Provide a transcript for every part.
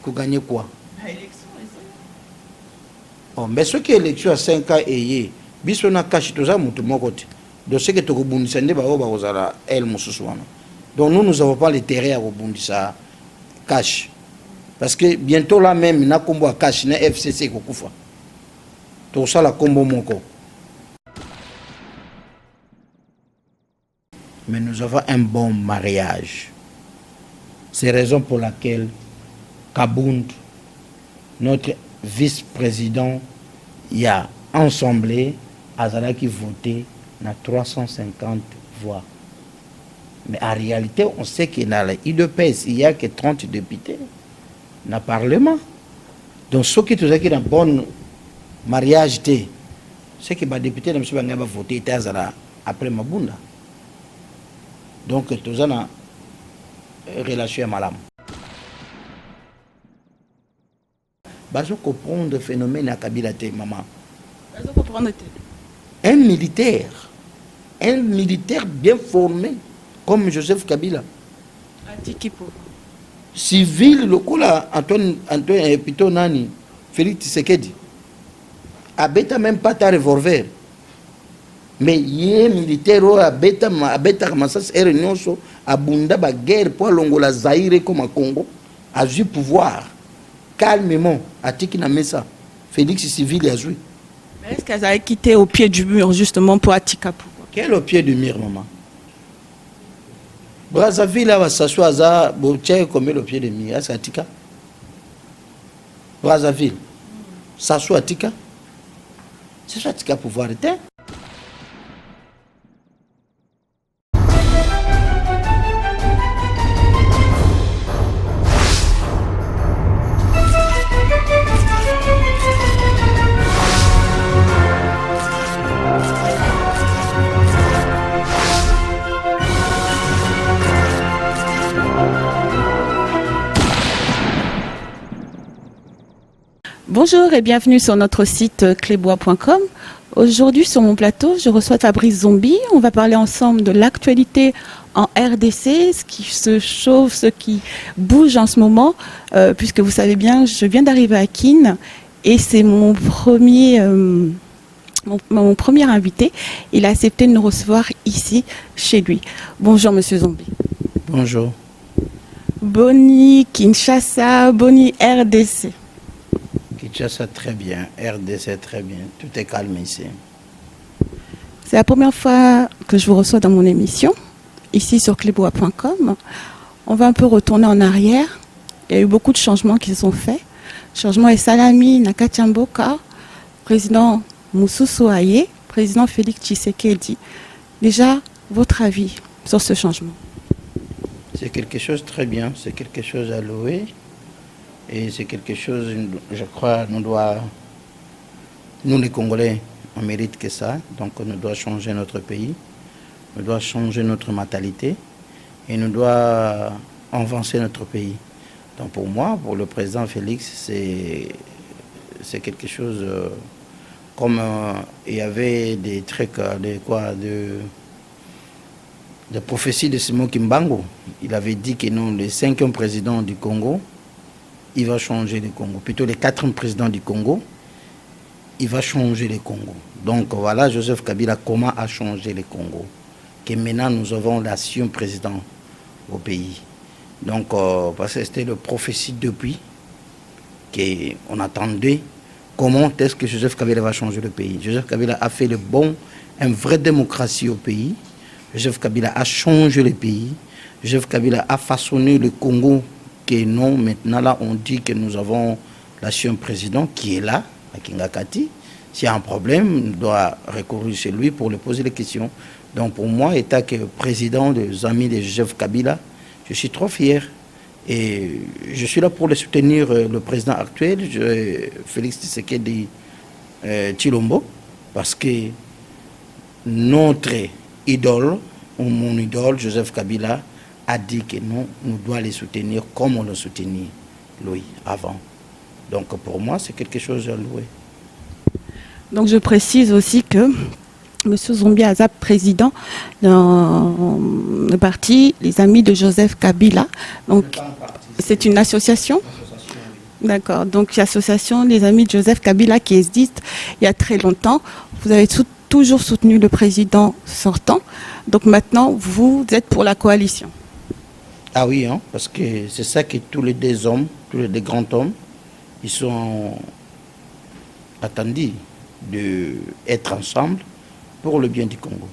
Pour gagner quoi? Oh, mais ce qui est élection à 5 ans et biso na cash tout ça mutu mokote. Donc ce que tu rebondis ndé ba oba ozala el mususuana. Donc nous n'avons pas les terrains à rebondir cash. Parce que bientôt là même na combo à cash na FCC ko kufa. Tout ça la combo moko. Mais nous avons un bon mariage. C'est la raison pour laquelle Kabound, notre vice-président, y a ensemblé Azala qui votait na 350 voix. Mais en réalité, on sait qu'il y a l'IDPS, il n'y a que 30 députés dans le Parlement. Donc, ceux qui ont un bon mariage, ceux qui ont député, M. Bangaba voté après Mabunda. Donc, tout ça, a relation à Malam. Je comprends le phénomène à Kabila, maman. Un militaire bien formé, comme Joseph Kabila. Civil, le coup là, Antoine Pito Nani, Félix Tshisekedi, abeta même pas ta revolver. Mais il y a un militaire qui a commencé à réunion à Bunda, la guerre pour l'Angola Zaïre comme à Congo, a eu pouvoir calmement à Tikina Mesa. Félix civil a joué. Mais est-ce qu'elle a quitté au pied du mur justement pour Atika? Quel est au pied du mur, maman? Brazzaville va s'asseoir à Boutier comme le pied du mur. C'est Atika. Brazzaville s'assoit à Atika. C'est ça Atika pouvoir être. Bonjour et bienvenue sur notre site clébois.com. Aujourd'hui sur mon plateau, je reçois Fabrice Zombi. On va parler ensemble de l'actualité en RDC, ce qui se chauffe, ce qui bouge en ce moment, puisque vous savez bien, je viens d'arriver à Kin et c'est mon premier invité. Il a accepté de nous recevoir ici, chez lui. Bonjour Monsieur Zombi. Bonjour. Boni Kinshasa, Boni RDC. Kinshasa très bien, RDC très bien, tout est calme ici. C'est la première fois que je vous reçois dans mon émission, ici sur clébois.com. On va un peu retourner en arrière. Il y a eu beaucoup de changements qui se sont faits. Changement et Salami Nakatiamboka, président Moussousou Aye, président Félix Tshisekedi. Déjà, votre avis sur ce changement? C'est quelque chose de très bien, c'est quelque chose à louer. Et c'est quelque chose, je crois, nous les Congolais, on mérite que ça. Donc on doit changer notre pays, on doit changer notre mentalité et nous doit avancer notre pays. Donc pour moi, pour le président Félix, c'est quelque chose comme il y avait des trucs, de prophétie de Simon Kimbangu. Il avait dit que non, le 5e président du Congo, il va changer le Congo. Plutôt le 4e président du Congo, il va changer le Congo. Donc voilà, Joseph Kabila, comment a changé le Congo. Que maintenant nous avons l'ancien président au pays. Donc, parce que c'était le prophétie depuis qu'on attendait comment est-ce que Joseph Kabila va changer le pays. Joseph Kabila a fait une vraie démocratie au pays. Joseph Kabila a changé le pays. Joseph Kabila a façonné le Congo. Que non, maintenant là, on dit que nous avons l'ancien président qui est là, à Kingakati. S'il y a un problème, on doit recourir chez lui pour lui poser les questions. Donc pour moi, étant que président des amis de Joseph Kabila, je suis trop fier. Et je suis là pour le soutenir, le président actuel, Félix Tshisekedi Tshilombo, parce que notre idole, ou mon idole, Joseph Kabila, a dit que non, nous devons les soutenir comme on le soutenait lui avant. Donc pour moi, c'est quelque chose à louer. Donc je précise aussi que M. Zombi Azap, président dans le parti Les Amis de Joseph Kabila. Donc c'est une association. D'accord. Donc, l'association des amis de Joseph Kabila qui existe il y a très longtemps. Vous avez toujours soutenu le président sortant. Donc, maintenant, vous êtes pour la coalition. Ah oui, hein, parce que c'est ça que tous les deux hommes, tous les deux grands hommes, ils sont attendus d'être ensemble pour le bien du Congo.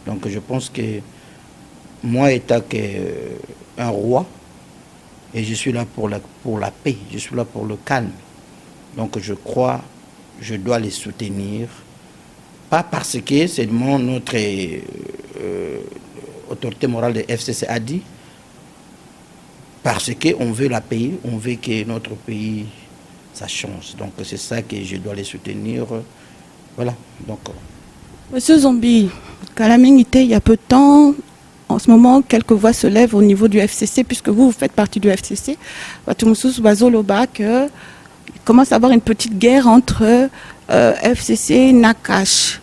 Donc je pense que moi, étant un roi, et je suis là pour la paix, je suis là pour le calme. Donc je crois, je dois les soutenir, pas parce que c'est notre autorité morale de FCC a dit, parce qu'on veut la paix, on veut que notre pays, ça change. Donc c'est ça que je dois les soutenir. Voilà. Donc, Monsieur Zombi, Kalaming était il y a peu de temps. En ce moment, quelques voix se lèvent au niveau du FCC, puisque vous faites partie du FCC. Il commence à avoir une petite guerre entre FCC et Nakash.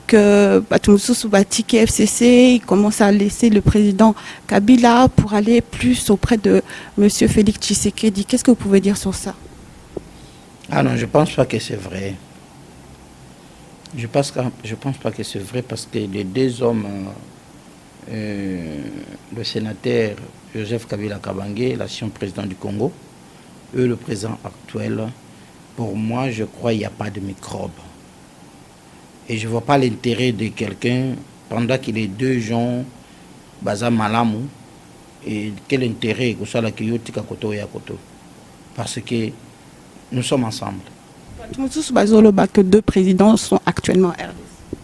Que FCC, il commence à laisser le président Kabila pour aller plus auprès de M. Félix Tshisekedi. Qu'est-ce que vous pouvez dire sur ça? Ah non, je ne pense pas que c'est vrai. Je pense pas que c'est vrai parce que les deux hommes, le sénateur Joseph Kabila Kabange, l'ancien président du Congo, et le président actuel, pour moi, je crois qu'il n'y a pas de microbe. Et je ne vois pas l'intérêt de quelqu'un, pendant que les deux gens, Baza Malamou, et quel intérêt que ça la Kiyotika Koto et Akoto. Parce que nous sommes ensemble. Que deux présidents sont actuellement RDC.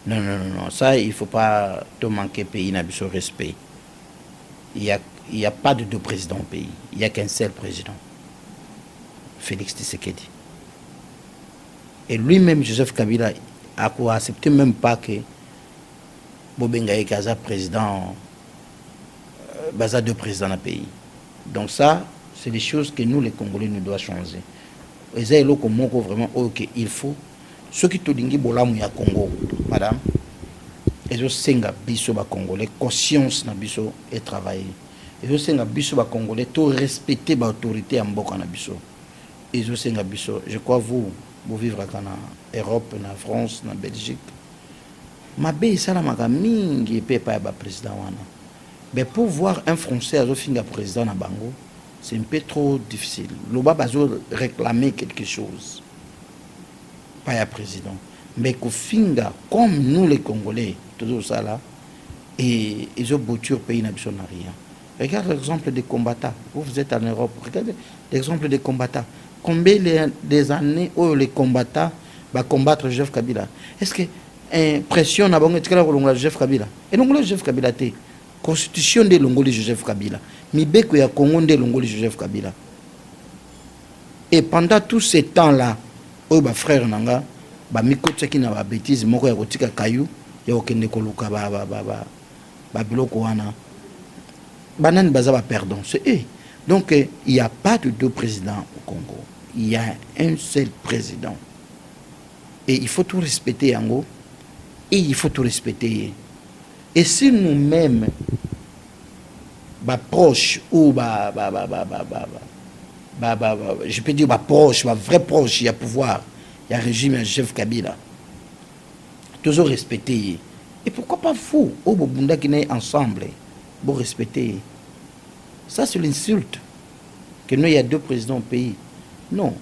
Non, ça, il ne faut pas te manquer pays, n'a pas respect. Il n'y a pas de deux présidents au pays, il n'y a qu'un seul président, Félix Tshisekedi. Et lui-même, Joseph Kabila, a accepté même pas que Bobenga et Kaza président, Baza deux présidents dans le pays. Donc ça, c'est des choses que nous, les Congolais, nous devons changer. Et ça, vraiment, ok, il faut. Ceux qui te disent que ya Congo, madame, ils ont senga biso ba Congolais, conscience na biso et travailler. Ils ont senga biso ba Congolais, tout respecter ba autorité en boka na biso. Ils ont senga biso. Je crois vous vivre en Europe, en France, en Belgique. Mabe ça la maga mingi pe pa ba président wana. Mais pour voir un Français à finga président na bango, c'est un peu trop difficile. Loba bazo réclamer quelque chose. Pas un président. Mais qu'au finga, comme nous les Congolais, tout ça là, et ils ont bouture pays n'a rien. Regarde l'exemple des combattants. Vous êtes en Europe. Regardez l'exemple des combattants. Combien des années où les combattants vont combattre Joseph Kabila? Est-ce que pression n'a pas été Joseph Kabila? Et donc Joseph Kabila était constitution de Longoli Joseph Kabila. Mibeko ya Congo de Longoli Joseph Kabila. Et pendant tout ce temps-là, oh bah frère nanga, bah mikotsa ki na ba bêtise moko ya kotika kayu, ya okende koluka ba biloko wana. Banane baza ba perdant, c'est eux. Donc il n'y a pas de deux présidents au Congo. Il y a un seul président. Et il faut tout respecter Yango. Et il faut tout respecter. Et si nous-mêmes, proches ou je peux dire proche, vrai proche, il y a pouvoir, il y a régime, il y a chef Kabila, toujours respecter. Et pourquoi pas vous, au Bobunda qui est ensemble, vous respecter? Ça, c'est l'insulte. Que nous, il y a deux présidents au pays. Non.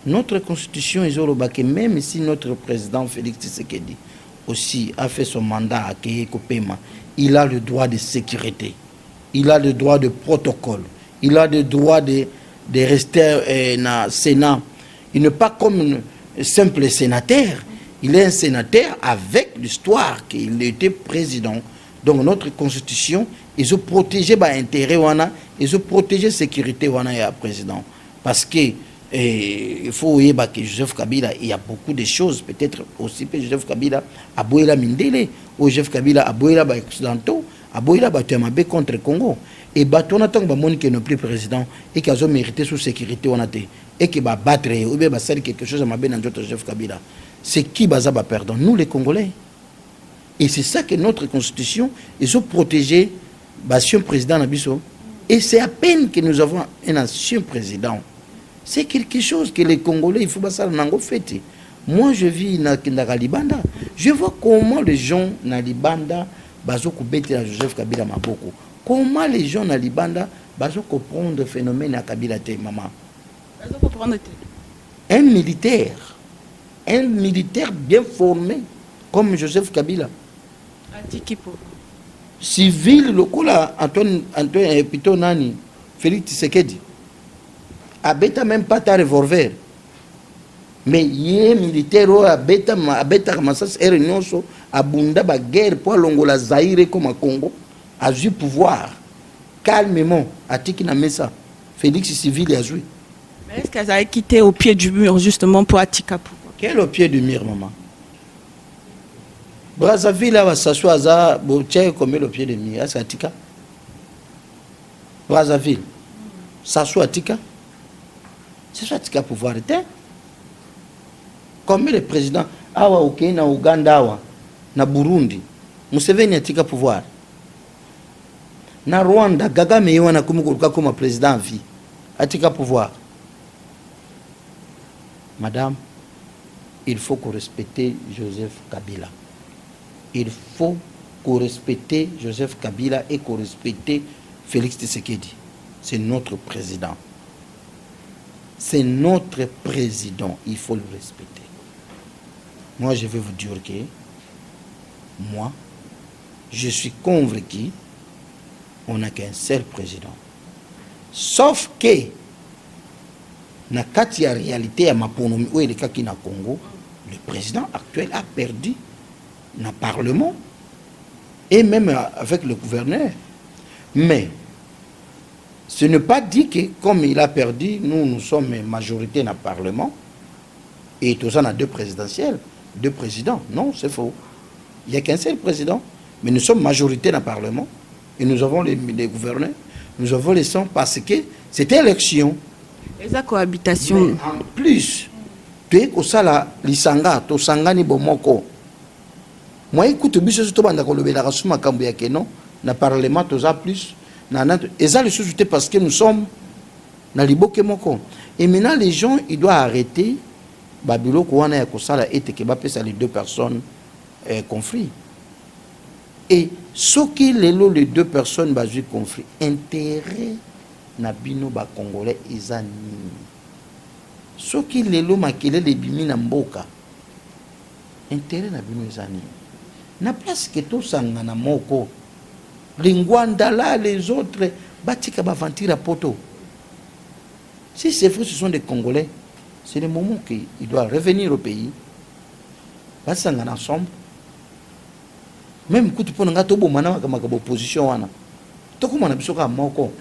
Notre constitution est au Baké, même si notre président Félix Tshisekedi aussi a fait son mandat à Keyekopema, il a le droit de sécurité, il a le droit de protocole, il a le droit de rester dans le Sénat. Il n'est pas comme un simple sénateur, il est un sénateur avec l'histoire qu'il était président. Donc notre constitution, ils ont protégé l'intérêt, ils ont protégé la sécurité du président. Parce que il faut voir que Joseph Kabila, il y a beaucoup de choses, peut-être aussi que Joseph Kabila a boué la Mindele, ou Joseph Kabila a boué la Occidentaux, a boué la Batuamabe contre le Congo. Et Batona tant que monde qui n'est plus président et qui a mérité sous sécurité, et qui va battre, ou bien faire quelque chose à Mabé dans Joseph Kabila. C'est qui va perdre? Nous les Congolais. Et c'est ça que notre constitution, ils ont protégé le président Nabiso Et c'est à peine que nous avons un ancien président. C'est quelque chose que les Congolais, il faut pas ça n'en fait. Moi, je vis dans Libanda. Je vois comment les gens dans Libanda, bazo kubete à Joseph Kabila Maboko. Comment les gens dans Libanda, bazo comprendre le phénomène à Kabila te maman. Bazo comprendre te. Un militaire bien formé comme Joseph Kabila. Atikipo. Civil lokola Antoine Pito Nani, Félix Tshisekedi. Abeta même pas ta revolver. Mais yé militaire abeta masas nyonso abunda ba guerre pour longola Zaïre comme Congo a eu pouvoir calmement atiki na mesa Félix Civil a joué. Mais est-ce qu'elle a quitté au pied du mur justement pour Atikapo? Quel au pied du mur maman? Brazzaville va s'asseoir za botia comme le pied du mur, c'est Atika. Brazzaville s'asseoir Atika. C'est ça Atika pouvoir était. Comme le président awa ok na Uganda awa na Burundi Museveni atika pouvoir na Rwanda Kagame yewana kumukuluka comme président en vie atika pouvoir. Madame, il faut qu'on respecte Joseph Kabila. Il faut qu'on respecte Joseph Kabila et qu'on respecte Félix Tshisekedi. C'est notre président. C'est notre président, il faut le respecter. Moi, je vais vous dire que moi, je suis convaincu qu'on n'a qu'un seul président. Sauf que, dans la réalité à Maponomi, où il est qui na Congo, le président actuel a perdu dans le Parlement et même avec le gouverneur. Mais ce n'est pas dit que comme il a perdu, nous sommes majorité dans le Parlement et tout ça, on a deux présidentielles. Deux présidents. Non, c'est faux. Il n'y a qu'un seul président, mais nous sommes majorité dans le Parlement et nous avons les gouverneurs, nous avons les 100 parce que c'était élection. Et la cohabitation. Mais en plus, tu es au sala lisanga, to sangani bomoko. Moi, écoute, biso to banda ko lobela rasuma kambu ya keno na Parlement to za plus na et ça le sous-jeté parce que nous sommes dans liboke moko. Et maintenant les gens ils doivent arrêter Babilo Kouana et Kosala était que les deux personnes conflit. Et ce qui les deux personnes basées conflit, intérêt Nabino ba Congolais Izani. Ce qui les makele les bimi na mboka, intérêt Nabino Izani. Na place que tout sanga na moko, Lingwanda là les autres, batika ba ventir à poto. Si c'est faux, ce sont des Congolais. C'est le moment qu'il doit revenir au pays. Pas s'engager ensemble. Même quand tu prends un gâteau, tu as une opposition. Tu as une opposition à Moko.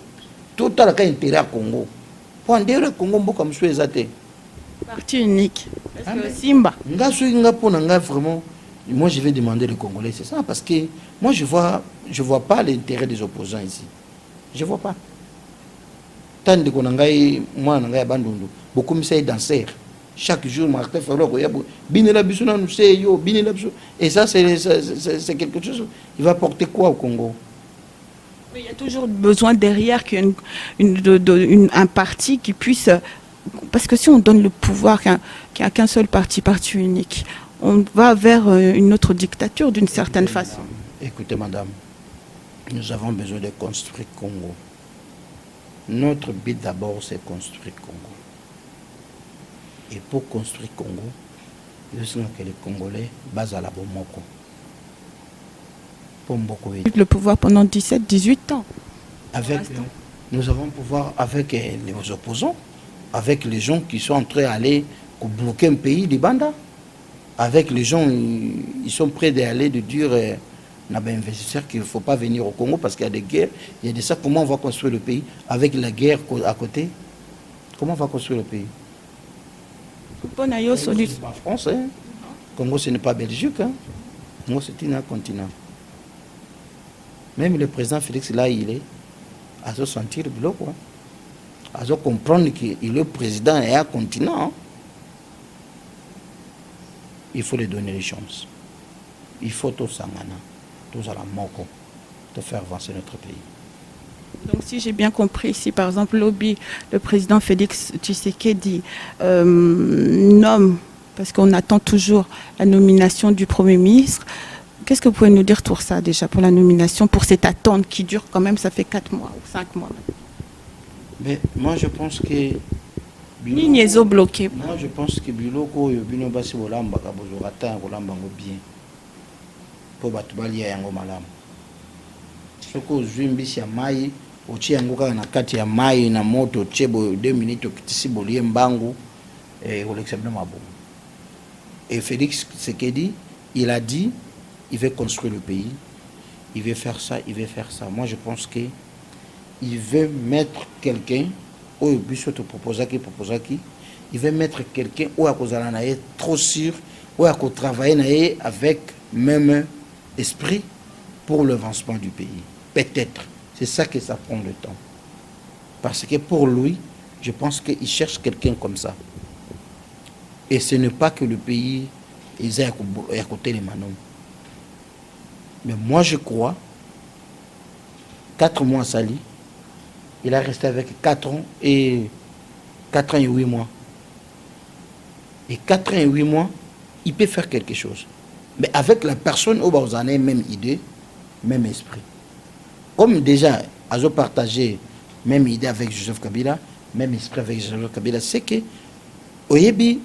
Tout a intérêt à Congo. Pour en dire Congo, comme je suis parti unique. Est-ce que Simba? Vraiment, moi je vais demander les Congolais, c'est ça. Parce que moi je vois pas l'intérêt des opposants ici. Je ne vois pas. Tant de Konangai, moi, Nangai Bandundu. Beaucoup de danseurs. Chaque jour, Martin Ferro, et ça, c'est quelque chose. Il va porter quoi au Congo? Il y a toujours besoin derrière un parti qui puisse. Parce que si on donne le pouvoir qu'il n'y a qu'un seul parti unique, on va vers une autre dictature d'une certaine façon. Écoutez, madame, nous avons besoin de construire Congo. Notre but d'abord, c'est construire Congo. Et pour construire Congo, je sens que les Congolais basent à la Bomoko. Le pouvoir pendant 17-18 ans. Nous avons le pouvoir avec les opposants, avec les gens qui sont en train d'aller bloquer un pays, les bandas. Avec les gens, ils sont prêts d'aller de dire aux investisseurs qu'il ne faut pas venir au Congo parce qu'il y a des guerres. Il y a de ça, comment on va construire le pays? Avec la guerre à côté, comment on va construire le pays? Ce n'est pas France, hein? Congo, ce n'est pas Belgique. Hein? Congo, c'est un continent. Même le président Félix, là, il est à se sentir bloc, à se comprendre qu'il est le président et un continent. Hein? Il faut lui donner les chances. Il faut tout s'engagner, tout à la moko, de faire avancer notre pays. Donc si j'ai bien compris, si par exemple Lobby, le président Félix Tshisekedi nomme, parce qu'on attend toujours la nomination du Premier ministre, qu'est-ce que vous pouvez nous dire pour ça déjà, pour la nomination, pour cette attente qui dure quand même, ça fait 4 mois ou 5 mois? Mais moi je pense que... Ligne bloquée. Moi je pense que biloko yo bino basi bolamba ka bozora ta kolamba ngo bien. Po batu balia yango malamu. Soko zwimbisi ya mai, ochi yango kaka na kati ya mai na moto chebo 2 minutes okitisi bolie mbangu olexemble mabomu. Et Félix Tshisekedi, il a dit il veut construire le pays, il veut faire ça, il veut faire ça. Moi je pense que il veut mettre quelqu'un au but de proposer qui il veut mettre quelqu'un où à cause trop sûr où à travailler avec même esprit pour l'avancement du pays. Peut-être c'est ça que ça prend le temps, parce que pour lui je pense qu'il cherche quelqu'un comme ça, et ce n'est pas que le pays est à côté des manons. Mais moi je crois 4 mois Sali, il a resté avec 4 ans et 8 mois. Et 4 ans et 8 mois, il peut faire quelque chose. Mais avec la personne où vous en avez même idée, même esprit. Comme déjà, ils ont partagé même idée avec Joseph Kabila, même esprit avec Joseph Kabila, c'est que, au Yébi,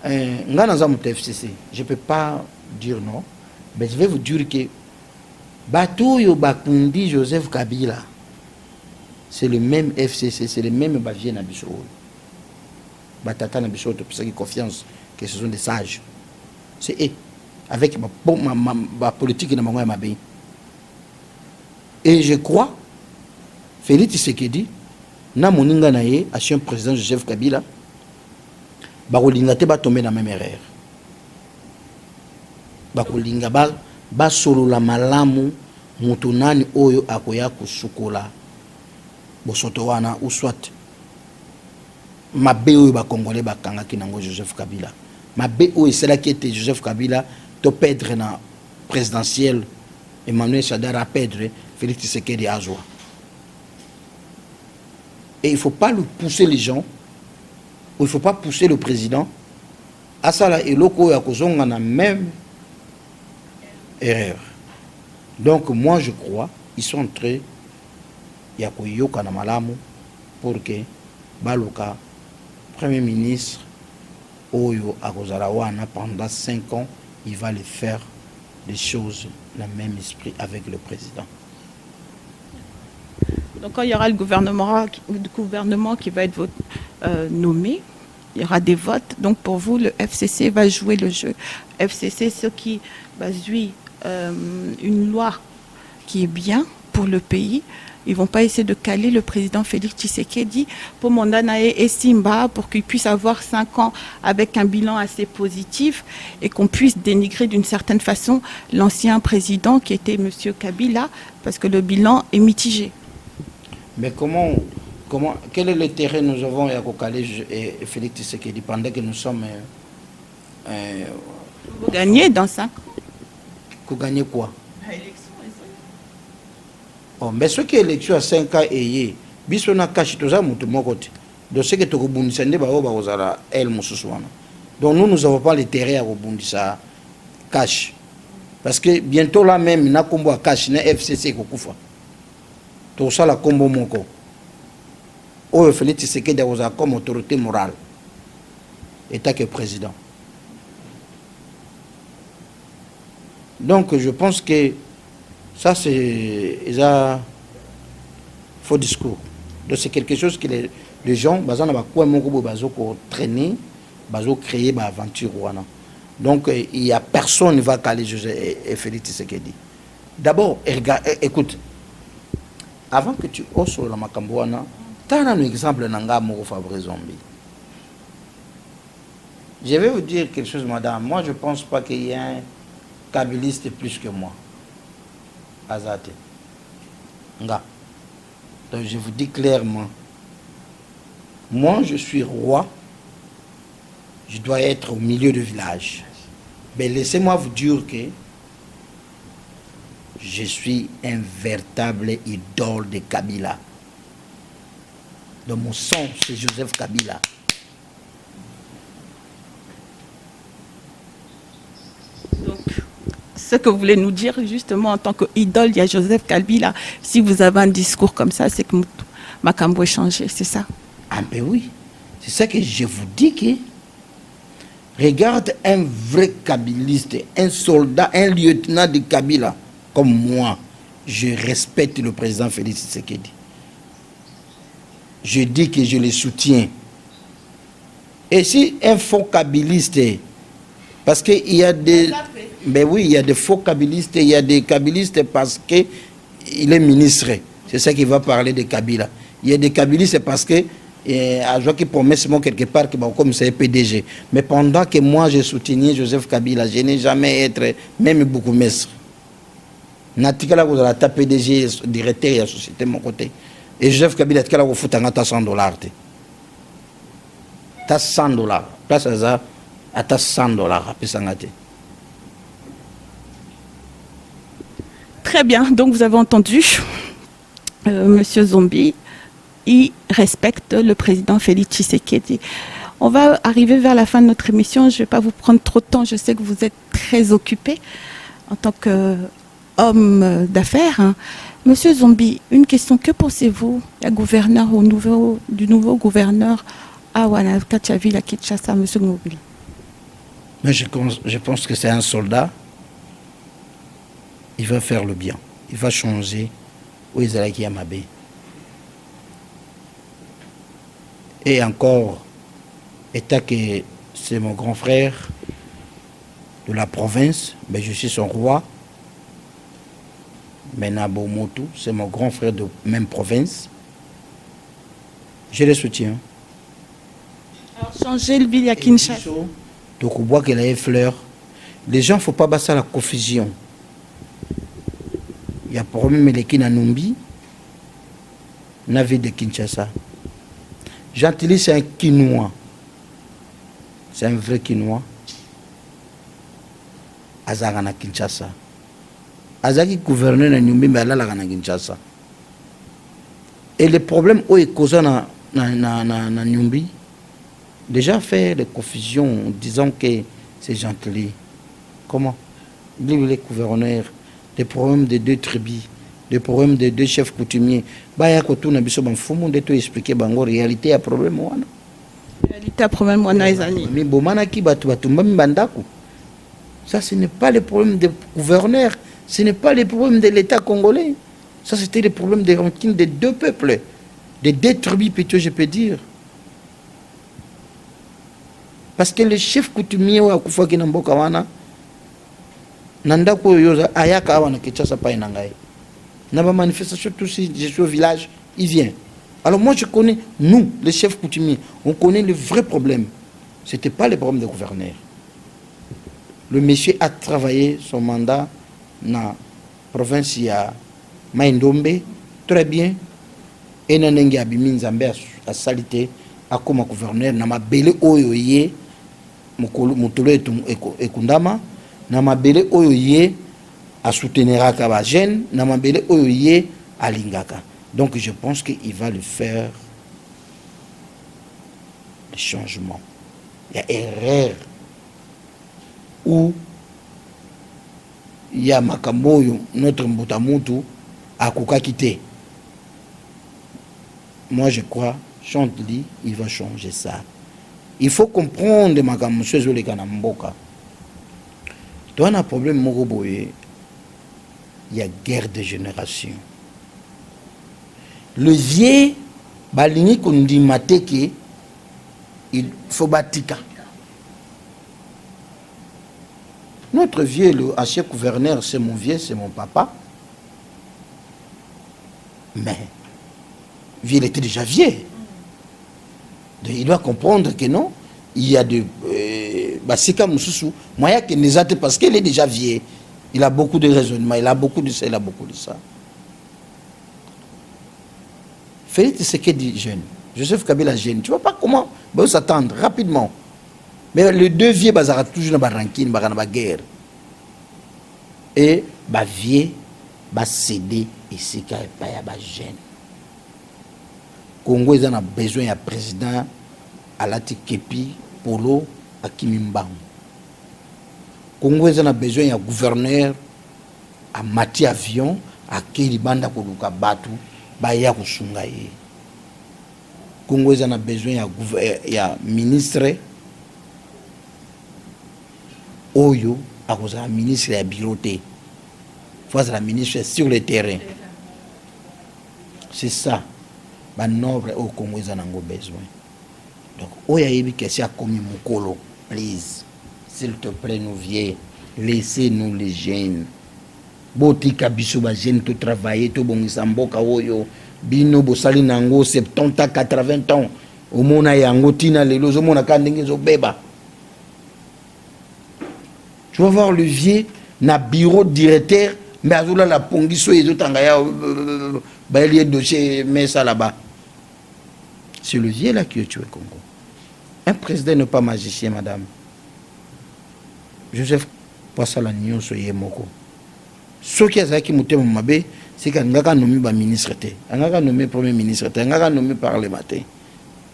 je ne peux pas dire non, mais je vais vous dire que Batou Yobakundi Joseph Kabila, c'est le même FCC, c'est le même Bavier Nabiso. Batata Nabiso, pour ça qui confiance que ce sont des sages. C'est eux, avec ma politique et ma bien. Et je crois, Félix Tshisekedi, na moninga naye, ancien président Joseph Kabila, bakolinga te ba tomber dans la même erreur. Bakolinga ba solo la malamu mutunani oyo akoya kusukola. Bosoto wana ou soit mabe oyo ba congolais ba kangaki nango Joseph Kabila, mabe oyo cela qui était Joseph Kabila to perdre na présidentiel Emmanuel Shadara a perdre Félix Tshisekedi à joie. Et il ne faut pas le pousser les gens, ou il ne faut pas pousser le président à ça là, et loko ya kozonga na même erreur. Donc moi je crois ils sont en train ya koyoka na malamu pour que baluka premier ministre oyo akozala wana pendant 5 ans, il va les faire des choses dans le même esprit avec le président. Donc quand il y aura le gouvernement qui va être nommé, il y aura des votes. Donc pour vous, le FCC va jouer le jeu. FCC, ce qui suit une loi qui est bien pour le pays. Ils ne vont pas essayer de caler le président Félix Tshisekedi pour Mondanae et Simba pour qu'il puisse avoir 5 ans avec un bilan assez positif et qu'on puisse dénigrer d'une certaine façon l'ancien président qui était M. Kabila parce que le bilan est mitigé. Mais quel est l'intérêt nous avons à caler Félix Tshisekedi pendant que nous sommes... Vous gagnez dans 5 ans. Vous gagnez quoi? Oh, mais ce qui est élection à 5 ans et biso na cash toza mutu mokote donc ce que to kobundisa nde ba ba ozala el mususu wana. Donc nous n'avons pas l'intérêt à kobundisa cash parce que bientôt là même na kombo à cash na FCC kokufa to ça la kombo moko o Félix Tshisekedi a comme autorité morale état que président. Donc je pense que ça, c'est un faux discours. Donc, c'est quelque chose que les gens, ils traîner, ils créer une aventure. Donc, il n'y a personne qui va caler et Félix Tshisekedi. D'abord, écoute, avant que tu oses sur la Macambouana, tu as un exemple de Fabrice Zombi. Je vais vous dire quelque chose, madame. Moi, je ne pense pas qu'il y ait un kabiliste plus que moi. Azate. Nga. Donc je vous dis clairement, moi je suis roi, je dois être au milieu du village. Mais laissez-moi vous dire que je suis un véritable idole de Kabila. Dans mon sang, c'est Joseph Kabila. Donc, ce que vous voulez nous dire, justement, en tant qu'idole, il y a Joseph Kabila. Si vous avez un discours comme ça, c'est que Makambo est changé, c'est ça? Ah ben oui. C'est ça que je vous dis que... Regarde un vrai kabiliste, un soldat, un lieutenant de Kabila, comme moi. Je respecte le président Félix Tshisekedi. Je dis que je le soutiens. Et si un faux kabiliste, parce qu'il y a des... Ben oui, il y a des faux kabilistes, il y a des kabilistes parce qu'il est ministre. C'est ça qui va parler de Kabila. Il y a des kabilistes parce que à jouer qui promet quelque part que comme c'est PDG. Mais pendant que moi je soutenais Joseph Kabila, je n'ai jamais été même beaucoup mestre. Natikala vous avez ta PDG directeur de la société de mon côté. Et Joseph Kabila tu vous fout à 100 $. T'as 100 $. Place ça à ta 100 $. Très bien. Donc vous avez entendu, Monsieur Zombi. Il respecte le président Félix Tshisekedi. On va arriver vers la fin de notre émission. Je ne vais pas vous prendre trop de temps. Je sais que vous êtes très occupé en tant qu'homme d'affaires. Hein. Monsieur Zombi, une question. Que pensez-vous du nouveau gouverneur à Wanakatchaville, à Kinshasa, Monsieur Zombi? Mais je pense que c'est un soldat. Il va faire le bien. Il va changer où ils allaient qui Amabé. Et encore, étant que c'est mon grand frère de la province, mais je suis son roi. Menabo Motu, c'est mon grand frère de même province. Je le soutiens. Alors, changer le ville à Kinshasa. Donc, on voit qu'elle a une fleur. Les gens, il ne faut pas passer à la confusion. Il y a problème avec les Kinanumbi, la ville de Kinshasa. Gentilly, c'est un Quinois. C'est un vrai Quinois. Azagana Kinshasa. Azaki gouverneur de Nyumbi, mais là, la Kinshasa. Et le problème où il cause na Nyumbi, déjà fait des confusions, disant que c'est Gentilly. Comment? Il est gouverneur, des problèmes de 2 tribus. Des problèmes de 2 chefs coutumiers. Baya kotu na biso ban fumu de to expliquer bango réalité à problème wana. Réalité à problème wana ezani. Mais bomana ki batu batumba mbandako. Ça ce n'est pas le problème des gouverneurs, ce n'est pas le problème de l'État congolais. Ça c'était le problème des rancines des 2 peuples, des 2 tribus plutôt je peux dire. Parce que les chefs coutumiers wa kufa ki na mboka wana nandako yoza ayaka wana Kinshasa pa inangai. Dans ma manifestation, tous ces villages, il vient. Alors moi, je connais, nous, les chefs coutumiers, on connaît le vrai problème. Ce n'était pas le problème des gouverneurs. Le monsieur a travaillé son mandat dans la province de Maïndombe, très bien. Et dans l'Engi Abimi Nzambe a salité, a comme gouverneur, dans ma belle oyoye, Mutolo et Kundama, dans ma belle oyoye, à soutenir à Jeune, Namambele Oyoye à Lingaka. Donc je pense qu'il va le faire le changement. Il y a erreur où il y a Makamboyo, notre Mbutamutu, à Kukakite. Moi je crois, Chantilly, il va changer ça. Il faut comprendre Makamboyo Zolekanamboka. Tu as un problème, Moroboye. Il y a guerre de génération. Le vieux, balini qu'on dit mateke, il faut batika. Notre vieux, le chef gouverneur, c'est mon vieux, c'est mon papa. Mais, vieux, il était déjà vieux. Il doit comprendre que non, il y a de... Basika Moussoussou, moyen qu'il nous a parce qu'il est déjà vieux. Il a beaucoup de raisonnements, il a beaucoup de ça, il a beaucoup de ça. Félix Tshisekedi jeune, Joseph Kabila jeune, tu ne vois pas comment s'attendre rapidement. Mais les 2 vieux, ils ont toujours dans la rancune, dans la guerre. Et les vieux, ils cédé et c'est qu'il n'y a pas de jeune. Congo a besoin d'un président Alati Kepi Polo Akimimbangu. Congo a besoin d'un gouverneur à Mati Avion à Kiribanda Koluka Batu Baya Kusungaye. Congo a besoin d'un ministre Oyo à cause d'un ministre à Biroté. Face à la ministre sur le terrain. C'est ça. Bah noble au Congo ils en ont besoin. Donc Oya Yebi Kessia Komi Mukolo, please, s'il te plaît nous vieux, laissez-nous les jeunes. Botika biso ba jeune to travailler to bongisa mboka oyo bino bosali nango 70 à 80 ans. Au mona yango tina lelo zo mona ka ndenge zo beba. Tu vas voir le vieux na bureau directeur mais azula la pongiso ezo tangaya ba lié dossier mais ça là-bas. C'est le vieux là qui a tué le Congo. Un président n'est pas magicien, madame. Joseph Passala Nyon soye moko. Ce qui est qui mouté mon mabé, c'est qu'il n'a pas nommé ministre, il n'a pas nommé premier ministre, il n'a pas nommé parlementaire.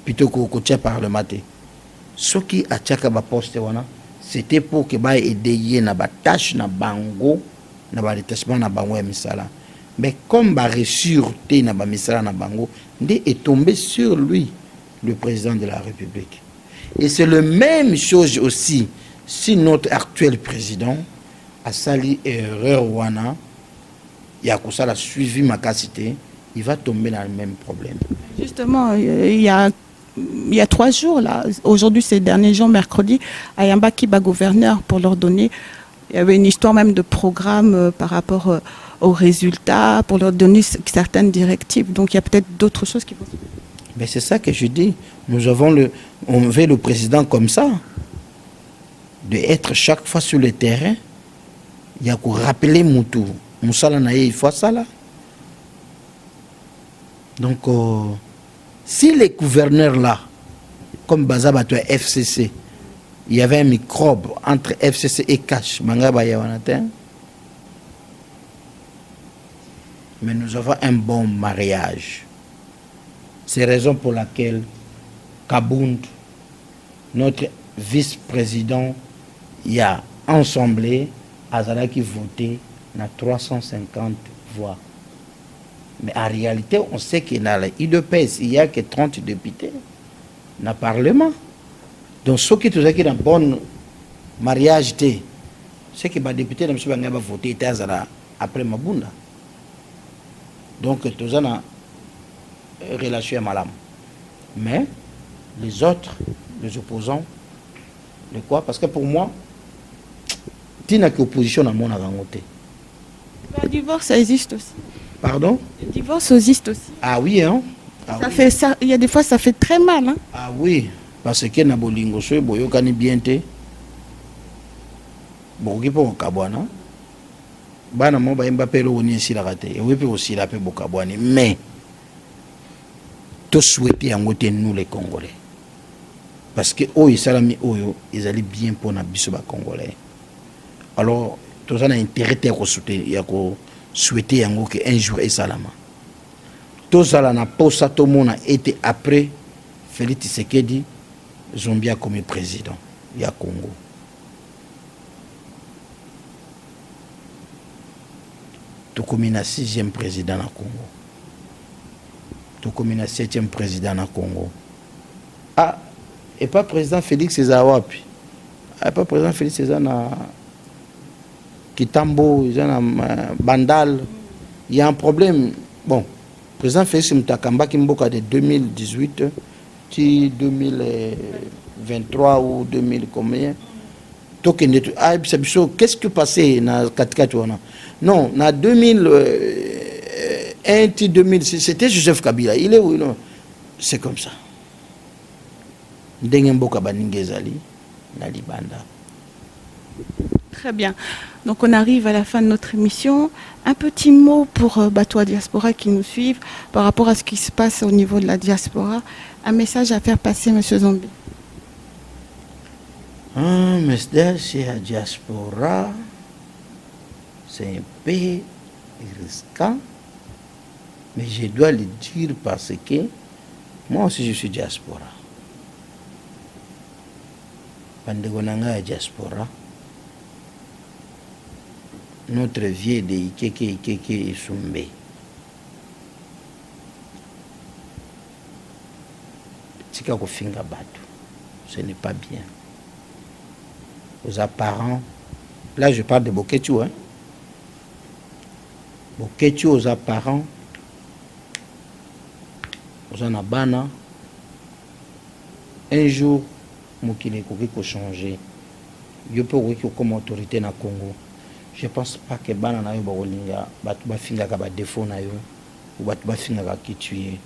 Plutôt qu'au côté parlementaire. Ce qui a tchaka ba poste wana, c'était pour que ba aider na ba tâche na bango, na ba détachement na bango ya misala. Mais comme ba ressureté na ba misala na bango, ndé est tombé sur lui, le président de la République. Et c'est la même chose aussi si notre actuel président a sali erreur wana, Yakoussa a suivi ma capacité, il va tomber dans le même problème. Justement, il y a 3 jours, là, aujourd'hui c'est le dernier jour, mercredi, à Yamba Kiba gouverneur pour leur donner, il y avait une histoire même de programme par rapport aux résultats, pour leur donner certaines directives. Donc il y a peut-être d'autres choses qui vont se faire. Mais c'est ça que je dis. On veut le président comme ça, d'être chaque fois sur le terrain. Il y a qu'à rappeler Moutou. Moussala naïe, il faut ça là. Donc, si les gouverneurs là, comme Bazabato FCC, il y avait un microbe entre FCC et Cash, Mangaba Yawanatin, mais nous avons un bon mariage. C'est la raison pour laquelle Kabound, notre vice-président, il y a ensemblé, Azala qui votait dans 350 voix. Mais en réalité, on sait qu'il y a l'IDPS, il n'y a que 30 députés dans le Parlement. Donc, ceux qui sont dans un bon mariage, c'est que les députés ont voté après Mabunda. Donc, tous ont une relation malade. Mais les autres, les opposants, de quoi? Parce que pour moi, il y a une opposition dans mon avantage. Le divorce, ça existe aussi. Pardon? Le divorce existe aussi. Ah oui, hein? Ah ça oui. fait ça, il y a des fois, ça fait très mal. Hein? Ah oui, parce que na bolingo so boyo kani bien te. Boki po kabwana. Bana mo ba Mbappé lo woni sila kate. Et oui pe aussi la pe bokabwani. Mais tout souhaiter yango te nous les Congolais. Parce que oyo salami oyo ils allaient bien pour na biso ba Congolais. Alors tout ça na intérêt à souhaiter yango que un jour et salama. Tout ça na posa tout le monde a été après Félix Tshisekedi Zombia comme président du Congo. Tout comme le 6e président du Congo. Tout comme le 7e président du Congo. Ah, et pas président Félix César Wapi. Ah, pas président Félix César na Kitambo, Bandal. Il y a un problème. Bon, président Félix Mtakamba Kimboka de 2018 jusqu'à 2023 ou 2000 combien. Qu'est-ce qui passé dans 4 non, en 2001, 2006, c'était Joseph Kabila. Il est où? Non? C'est comme ça. Très bien. Donc on arrive à la fin de notre émission. Un petit mot pour Batois Diaspora qui nous suivent par rapport à ce qui se passe au niveau de la diaspora. Un message à faire passer, M. Zombi. Un message à la diaspora, c'est un peu risquant, mais je dois le dire parce que Moi aussi, je suis diaspora. Pandegonanga est diaspora. Notre vieil de Ikeke et Sumbe. Tika kofinga batu. Ce n'est pas bien. Aux apparents, là je parle de Boketu, hein. Boketu aux apparents, aux anabana. Un jour, Mokile Koko changer. Je peux comme autorité na Congo. Je ne pense pas que bana na yo barolinga batu bafinga ka ba défaut na yo ou batu bafinga ka kituye.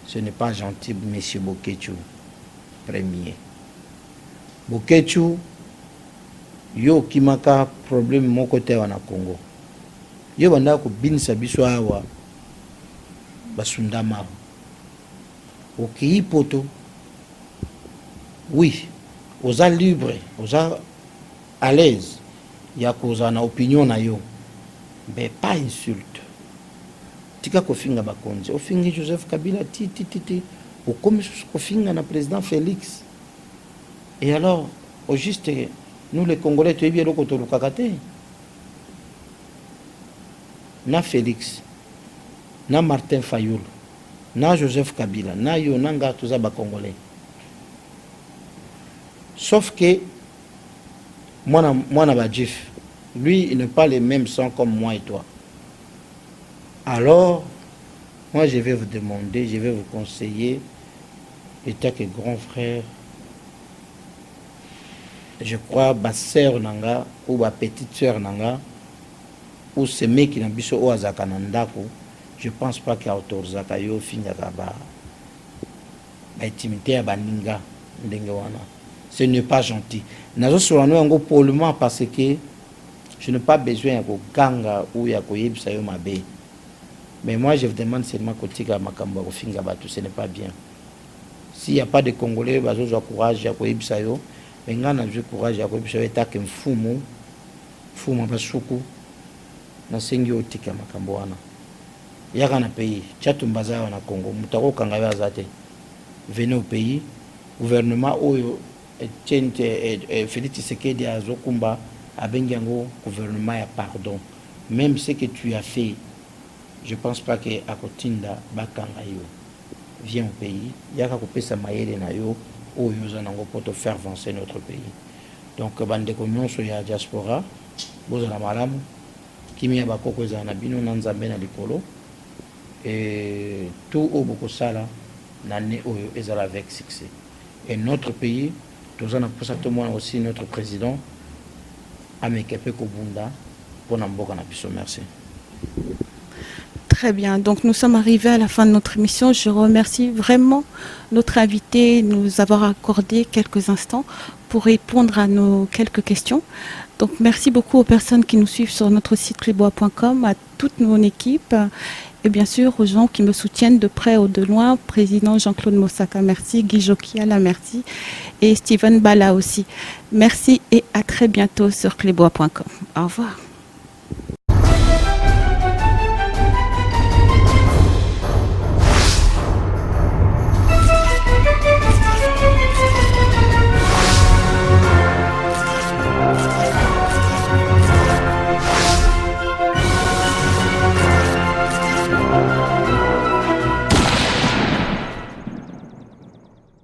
Ce n'est pas gentil, monsieur Boketu. Premier. Boketu, yo kimaka problème mon côté wana Congo. Yo banda ko binisa biso awa basundama. Oki poto. Oui, aux a libre, aux a à l'aise. Il y a cause en opinion na yo. Mais pas insulte. Tika kofinga bakonzi. Ofingi Joseph Kabila ti. Au comme kofinga na président Félix. Et alors, au juste, nous les Congolais, tu es bien au côté de Kakate. Na Félix, na Martin Fayoul, na Joseph Kabila, na yo, nanga tous les Congolais. Sauf que, moi, Badjif, lui, il n'a pas les mêmes sons comme moi et toi. Alors, moi, je vais vous demander, je vais vous conseiller, étant que grand frère, je crois, ma sœur Nanga, ou ma petite sœur Nanga, ou ce mec qui n'a pas au Azakanandako, je ne pense pas qu'il y a autorisé à yo finir là-bas. Intimité à Baninga, ce n'est pas gentil. Nous sommes en pollement parce que je n'ai pas besoin de ganga ou de koyebisa yo mabe. Mais moi, je vous demande seulement que ce n'est pas bien. S'il n'y a pas de Congolais, ils ont courage de koyebisa yo. Mais quand on a du courage de koyebisa yo, il y a un fumo, basuku, na sengi otika makambo wana. Yaka na pays, Tchatumbaza na Congo, mutako kangawe azate. Venez au pays, gouvernement oyo Félix Tshisekedi a Zokumba a Bengango gouvernement ya pardon. Même ce que tu as fait, je ne pense pas que Akotinda Bakanga yo vient au pays. Yaka kopesa mayele na yo oyo zanango pour te faire avancer notre pays. Donc bandeko nyonso ya diaspora, bozala malamu, kimi ya bakoko ezala na bino na nzambe na likolo. Et tout au Bokosala n'année oyo ezala avec succès. Et notre pays, nous avons pour moi aussi notre président Amekepe Kobunda pour Namboka na biso. Merci. Très bien, donc nous sommes arrivés à la fin de notre émission. Je remercie vraiment notre invité de nous avoir accordé quelques instants pour répondre à nos quelques questions. Donc merci beaucoup aux personnes qui nous suivent sur notre site clebois.com, à toute mon équipe et bien sûr aux gens qui me soutiennent de près ou de loin, président Jean-Claude Mossaka, merci, Guy Jokiala, merci, et Steven Bala aussi. Merci et à très bientôt sur clebois.com. Au revoir.